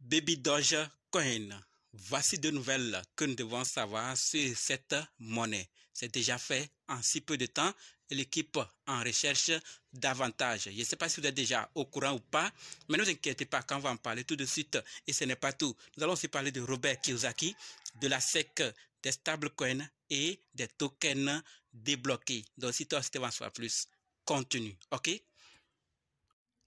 Baby Dogecoin. Voici de nouvelles que nous devons savoir sur cette monnaie. C'est déjà fait en si peu de temps et l'équipe en recherche davantage. Je ne sais pas si vous êtes déjà au courant ou pas, mais ne vous inquiétez pas, quand on va en parler tout de suite. Et ce n'est pas tout. Nous allons aussi parler de Robert Kiyosaki, de la SEC, des stablecoins et des tokens débloqués. Donc si toi aussi tu veux en savoir plus, continue, ok?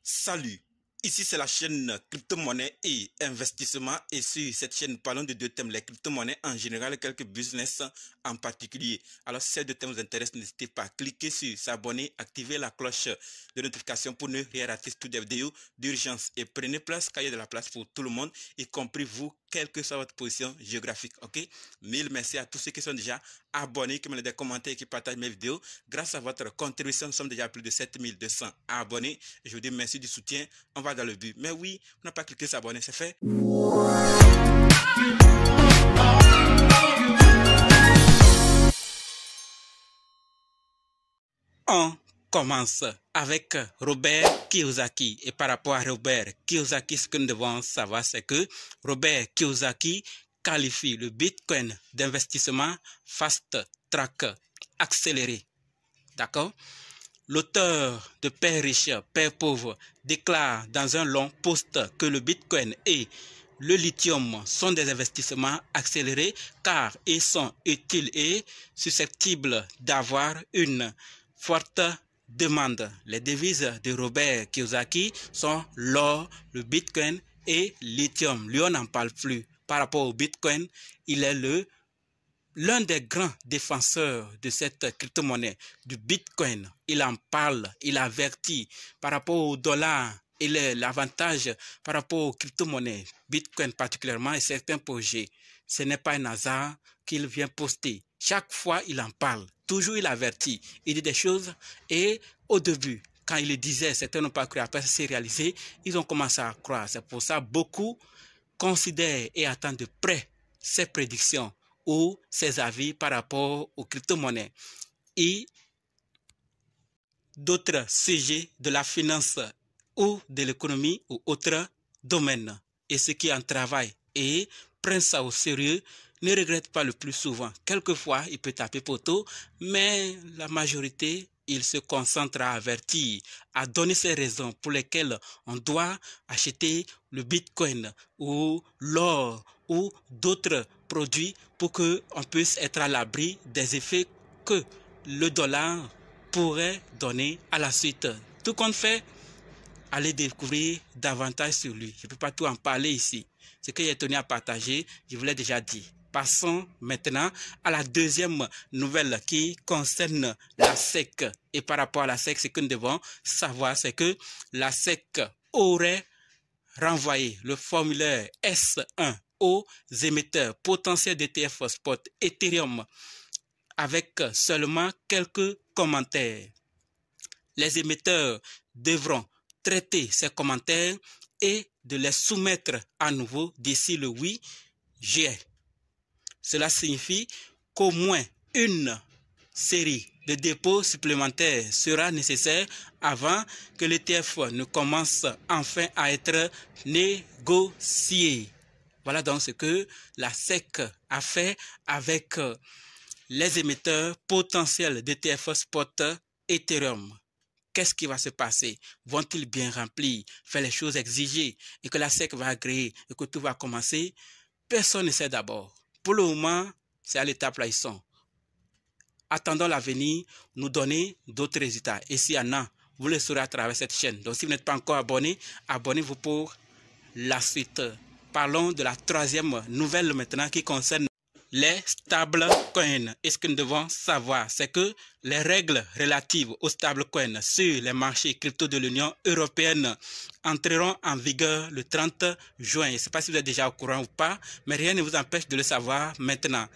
Salut, ici c'est la chaîne crypto-monnaie et investissement et sur cette chaîne parlons de deux thèmes, les crypto-monnaies en général et quelques business en particulier. Alors si ces deux thèmes vous intéressent, n'hésitez pas à cliquer sur s'abonner, activer la cloche de notification pour ne rien rater toutes les vidéos d'urgence et prenez place car il y a de la place pour tout le monde, y compris vous, quelle que soit votre position géographique, ok? Mille merci à tous ceux qui sont déjà abonnés, qui me des commentaires et qui partagent mes vidéos. Grâce à votre contribution, nous sommes déjà à plus de 7200 abonnés. Je vous dis merci du soutien. On va dans le but. Mais oui, on n'a pas cliqué s'abonner, c'est fait. On commence avec Robert Kiyosaki. Et par rapport à Robert Kiyosaki, ce que nous devons savoir, c'est que Robert Kiyosaki qualifie le Bitcoin d'investissement fast track accéléré. D'accord? L'auteur de Père riche, Père pauvre déclare dans un long post que le Bitcoin et le lithium sont des investissements accélérés car ils sont utiles et susceptibles d'avoir une forte demande. Les devises de Robert Kiyosaki sont l'or, le Bitcoin et le lithium. Lui, on n'en parle plus. Par rapport au Bitcoin, il est l'un des grands défenseurs de cette crypto-monnaie, du Bitcoin. Il en parle, il avertit par rapport au dollar. Il est l'avantage par rapport aux crypto-monnaies, Bitcoin particulièrement et certains projets. Ce n'est pas un hasard qu'il vient poster. Chaque fois, il en parle. Toujours, il avertit. Il dit des choses et au début, quand il le disait, certains n'ont pas cru. Après, ça s'est réalisé. Ils ont commencé à croire. C'est pour ça beaucoup considèrent et attendent de près ses prédictions ou ses avis par rapport aux crypto-monnaies et d'autres sujets de la finance ou de l'économie ou autres domaines. Et ceux qui en travaillent et prennent ça au sérieux ne regrettent pas le plus souvent. Quelquefois, il peut taper poteau, mais la majorité, il se concentre à avertir, à donner ces raisons pour lesquelles on doit acheter le Bitcoin ou l'or ou d'autres produits pour qu'on puisse être à l'abri des effets que le dollar pourrait donner à la suite. Tout compte fait, allez découvrir davantage sur lui. Je ne peux pas tout en parler ici. Ce que j'ai tenu à partager, je vous l'ai déjà dit. Passons maintenant à la deuxième nouvelle qui concerne la SEC. Et par rapport à la SEC, ce que nous devons savoir, c'est que la SEC aurait renvoyé le formulaire S1 aux émetteurs potentiels d'ETF spot Ethereum avec seulement quelques commentaires. Les émetteurs devront traiter ces commentaires et de les soumettre à nouveau d'ici le 8 juillet. Cela signifie qu'au moins une série de dépôts supplémentaires sera nécessaire avant que l'ETF ne commence enfin à être négocié. Voilà donc ce que la SEC a fait avec les émetteurs potentiels d'ETF spot Ethereum. Qu'est-ce qui va se passer? Vont-ils bien remplir, faire les choses exigées et que la SEC va agréer et que tout va commencer? Personne ne sait d'abord. Pour le moment, c'est à l'étape là ils sont. Attendons l'avenir, nous donner d'autres résultats. Et s'il y en a, vous le saurez à travers cette chaîne. Donc si vous n'êtes pas encore abonné, abonnez-vous pour la suite. Parlons de la troisième nouvelle maintenant qui concerne les stablecoins. Et ce que nous devons savoir, c'est que les règles relatives aux stablecoins sur les marchés crypto de l'Union européenne entreront en vigueur le 30 juin. Je ne sais pas si vous êtes déjà au courant ou pas, mais rien ne vous empêche de le savoir maintenant.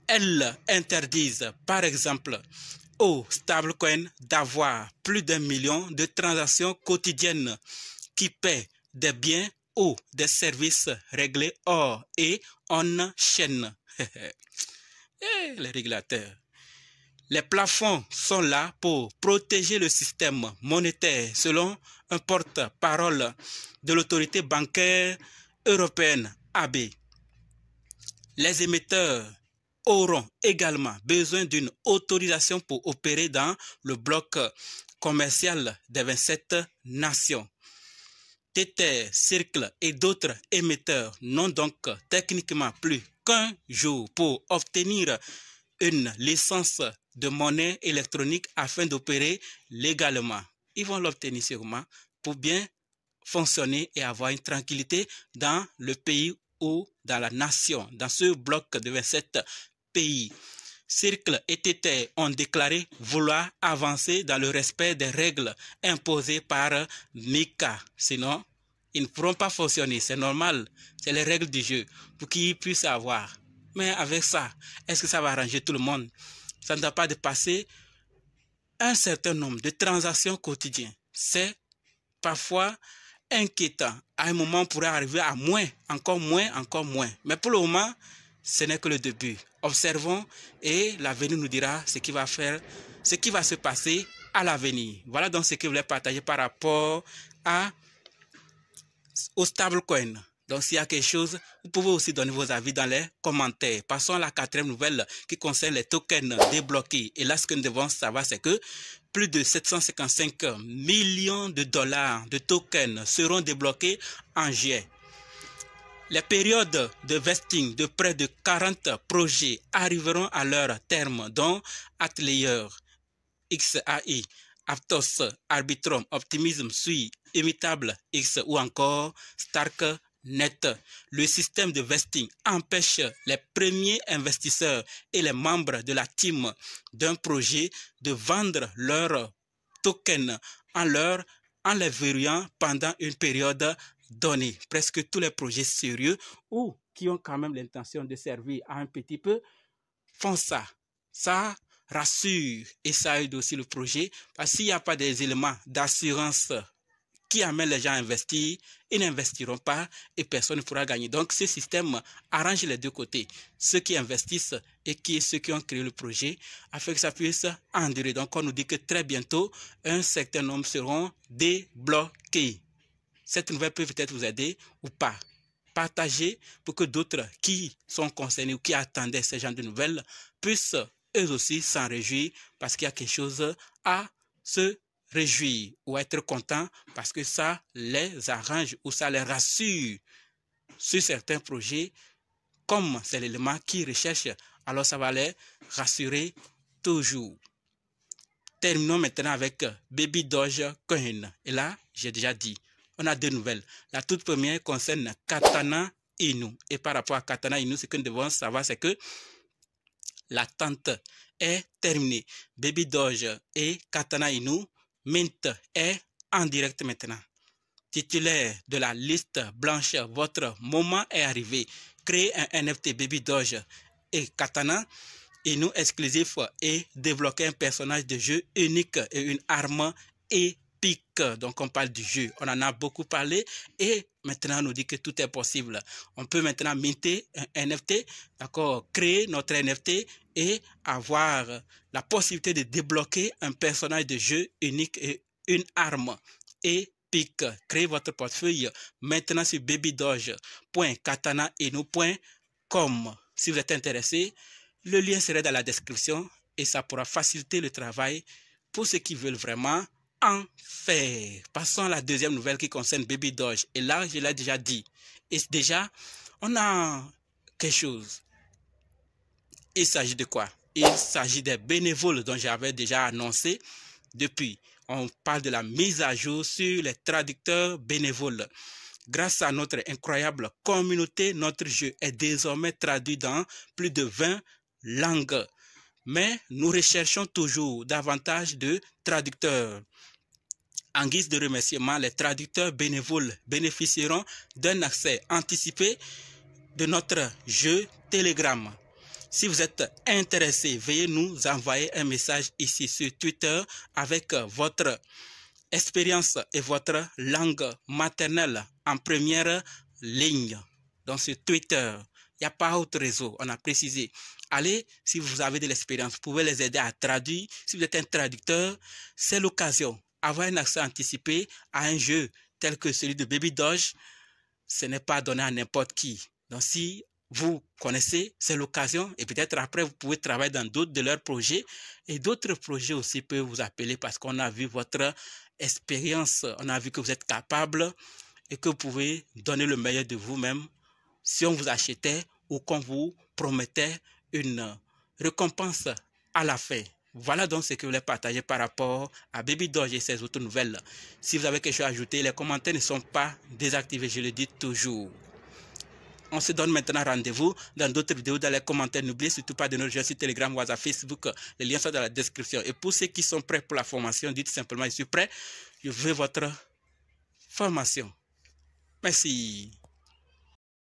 Elles interdisent, par exemple, aux stablecoins d'avoir plus d'1 million de transactions quotidiennes qui paient des biens ou des services réglés hors et on-chain. Les régulateurs. Les plafonds sont là pour protéger le système monétaire selon un porte-parole de l'autorité bancaire européenne AB. Les émetteurs auront également besoin d'une autorisation pour opérer dans le bloc commercial des 27 nations. Tether, Circle et d'autres émetteurs n'ont donc techniquement plus qu'un jour pour obtenir une licence de monnaie électronique afin d'opérer légalement. Ils vont l'obtenir sûrement pour bien fonctionner et avoir une tranquillité dans le pays ou dans la nation, dans ce bloc de 27 pays. Circle et Tether ont déclaré vouloir avancer dans le respect des règles imposées par MiCA. Sinon, ils ne pourront pas fonctionner. C'est normal. C'est les règles du jeu pour qu'ils puissent avoir. Mais avec ça, est-ce que ça va arranger tout le monde? Ça ne doit pas dépasser un certain nombre de transactions quotidiennes. C'est parfois inquiétant. À un moment, on pourrait arriver à moins, encore moins, encore moins. Mais pour le moment, ce n'est que le début. Observons et l'avenir nous dira ce qui va se passer à l'avenir. Voilà donc ce que je voulais partager par rapport au stablecoin. Donc, s'il y a quelque chose, vous pouvez aussi donner vos avis dans les commentaires. Passons à la quatrième nouvelle qui concerne les tokens débloqués. Et là, ce que nous devons savoir, c'est que plus de 755 millions de dollars de tokens seront débloqués en juillet. Les périodes de vesting de près de 40 projets arriveront à leur terme, dont Atlayer, XAI, Aptos, Arbitrum, Optimism, Sui, Imitable X ou encore Starknet. Le système de vesting empêche les premiers investisseurs et les membres de la team d'un projet de vendre leurs tokens en les verrouillant pendant une période donnée. Presque tous les projets sérieux ou qui ont quand même l'intention de servir à un petit peu font ça. Ça rassure et ça aide aussi le projet parce que s'il n'y a pas des éléments d'assurance qui amènent les gens à investir, ils n'investiront pas et personne ne pourra gagner. Donc ce système arrange les deux côtés, ceux qui investissent et ceux qui ont créé le projet, afin que ça puisse endurer. Donc on nous dit que très bientôt, un certain nombre seront débloqués. Cette nouvelle peut peut-être vous aider ou pas. Partagez pour que d'autres qui sont concernés ou qui attendaient ce genre de nouvelles puissent eux aussi s'en réjouir parce qu'il y a quelque chose à se réjouir ou être content parce que ça les arrange ou ça les rassure sur certains projets. Comme c'est l'élément qu'ils recherchent, alors ça va les rassurer toujours. Terminons maintenant avec Baby Dogecoin. Et là, j'ai déjà dit, on a deux nouvelles. La toute première concerne Katana Inu. Et par rapport à Katana Inu, ce que nous devons savoir, c'est que l'attente est terminée. Baby Doge et Katana Inu, Mint est en direct maintenant. Titulaire de la liste blanche, votre moment est arrivé. Créez un NFT Baby Doge et Katana Inu exclusif et débloquer un personnage de jeu unique et une arme épique. Donc on parle du jeu, on en a beaucoup parlé et maintenant on nous dit que tout est possible. On peut maintenant minter un NFT, d'accord, créer notre NFT et avoir la possibilité de débloquer un personnage de jeu unique et une arme épique. Créez votre portefeuille maintenant sur babydoge.katanainu.com. Si vous êtes intéressé, le lien serait dans la description et ça pourra faciliter le travail pour ceux qui veulent vraiment en faire. Passons à la deuxième nouvelle qui concerne Baby Doge. Et là, je l'ai déjà dit. Et déjà, on a quelque chose. Il s'agit de quoi? Il s'agit des bénévoles dont j'avais déjà annoncé depuis. On parle de la mise à jour sur les traducteurs bénévoles. Grâce à notre incroyable communauté, notre jeu est désormais traduit dans plus de 20 langues. Mais nous recherchons toujours davantage de traducteurs. En guise de remerciement, les traducteurs bénévoles bénéficieront d'un accès anticipé de notre jeu Telegram. Si vous êtes intéressé, veuillez nous envoyer un message ici sur Twitter avec votre expérience et votre langue maternelle en première ligne. Donc sur Twitter, il n'y a pas autre réseau, on a précisé. Allez, si vous avez de l'expérience, vous pouvez les aider à traduire. Si vous êtes un traducteur, c'est l'occasion. Avoir un accès anticipé à un jeu tel que celui de Baby Doge, ce n'est pas donné à n'importe qui. Donc si vous connaissez, c'est l'occasion et peut-être après vous pouvez travailler dans d'autres de leurs projets et d'autres projets aussi peuvent vous appeler parce qu'on a vu votre expérience, on a vu que vous êtes capable et que vous pouvez donner le meilleur de vous-même si on vous achetait ou qu'on vous promettait une récompense à la fin. Voilà donc ce que je voulais partager par rapport à Baby Doge et ses autres nouvelles. Si vous avez quelque chose à ajouter, les commentaires ne sont pas désactivés, je le dis toujours. On se donne maintenant rendez-vous dans d'autres vidéos, dans les commentaires. N'oubliez surtout pas de nous rejoindre sur Telegram, WhatsApp, Facebook. Les liens sont dans la description. Et pour ceux qui sont prêts pour la formation, dites simplement, je suis prêt. Je veux votre formation. Merci.